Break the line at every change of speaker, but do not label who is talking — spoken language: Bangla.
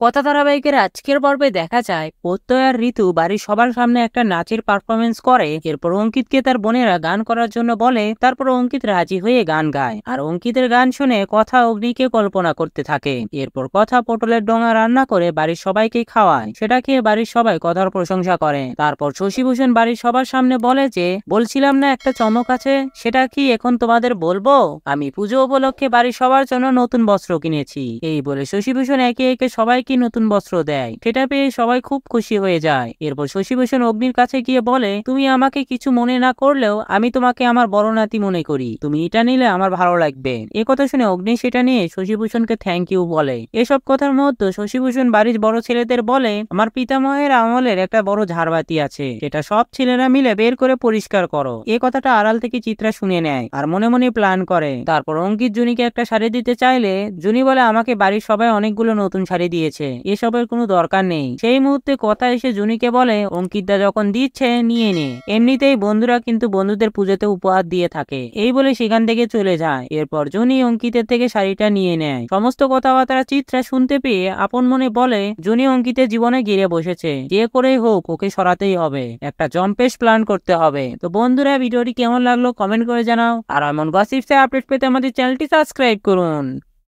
কথা ধারাবাহিকের আজকের পর্বে দেখা যায় প্রত্যয় আর ঋতু বাড়ির সবার সামনে একটা নাচের পারফরমেন্স করে। এরপর অঙ্কিতকে তার বোনেরা গান করার জন্য বলে, তারপর অঙ্কিত রাজি হয়ে গান গায়। আর অঙ্কিতের গান শুনে কথা অগ্নিকে কল্পনা করতে থাকে। এরপর কথা পটলের ডোঙা রান্না করে বাড়ির সবাইকে খাওয়ায়। সেটা খেয়ে বাড়ির সবাই কথার প্রশংসা করে। তারপর শশীভূষণ বাড়ির সবার সামনে বলে যে, বলছিলাম না একটা চমক আছে, সেটা কি এখন তোমাদের বলবো? আমি পুজো উপলক্ষে বাড়ির সবার জন্য নতুন বস্ত্র কিনেছি। এই বলে শশীভূষণ একে একে সবাইকে নতুন বস্ত্র দেয়। সেটা পেয়ে সবাই খুব খুশি হয়ে যায়। এরপর শশীভূষণ অগ্নির কাছে গিয়ে বলে, তুমি আমাকে কিছু মনে না করলেও আমি তোমাকে আমার বড় নাতি মনে করি, তুমি এটা নিলে আমার ভালো লাগবে। এ কথা শুনে অগ্নি সেটা নিয়ে শশীভূষণকে থ্যাংক ইউ বলে। এসব কথার মধ্যে শশীভূষণ বাড়ির বড় ছেলেদের বলে, আমার পিতামহের আমলের একটা বড় ঝাড়বাতি আছে, সেটা সব ছেলেরা মিলে বের করে পরিষ্কার করো। এ কথাটা আড়াল থেকে চিত্রা শুনে নেয় আর মনে মনে প্ল্যান করে। তারপর অঙ্কিত জুনিকে একটা শাড়ি দিতে চাইলে জুনি বলে, আমাকে বাড়ির সবাই অনেকগুলো নতুন শাড়ি দিয়েছে, এসবের কোনো দরকার নেই। সেই মুহূর্তে কথা এসে জুনিকে বলে, অঙ্কিতদা যখন দিচ্ছে নিয়ে নে, এমনিতেই বন্ধুরা কিন্তু বন্ধুদের পুজোতে উপহার দিয়ে থাকে। এই বলে সেখান থেকে চলে যায়। এরপর জুনি অঙ্কিতের থেকে শাড়িটা নিয়ে নেয়। সমস্ত কথাবার্তা চিত্রা শুনতে পেয়ে আপন মনে বলে, জুনি অঙ্কিতের জীবনে গিরে বসেছে, যে করেই হোক ওকে সরাতেই হবে, একটা জম্পেশ প্ল্যান করতে হবে। তো বন্ধুরা, ভিডিওটি কেমন লাগলো কমেন্ট করে জানাও। আর এমন গসিপস আপডেট পেতে আমাদের চ্যানেলটি সাবস্ক্রাইব করুন।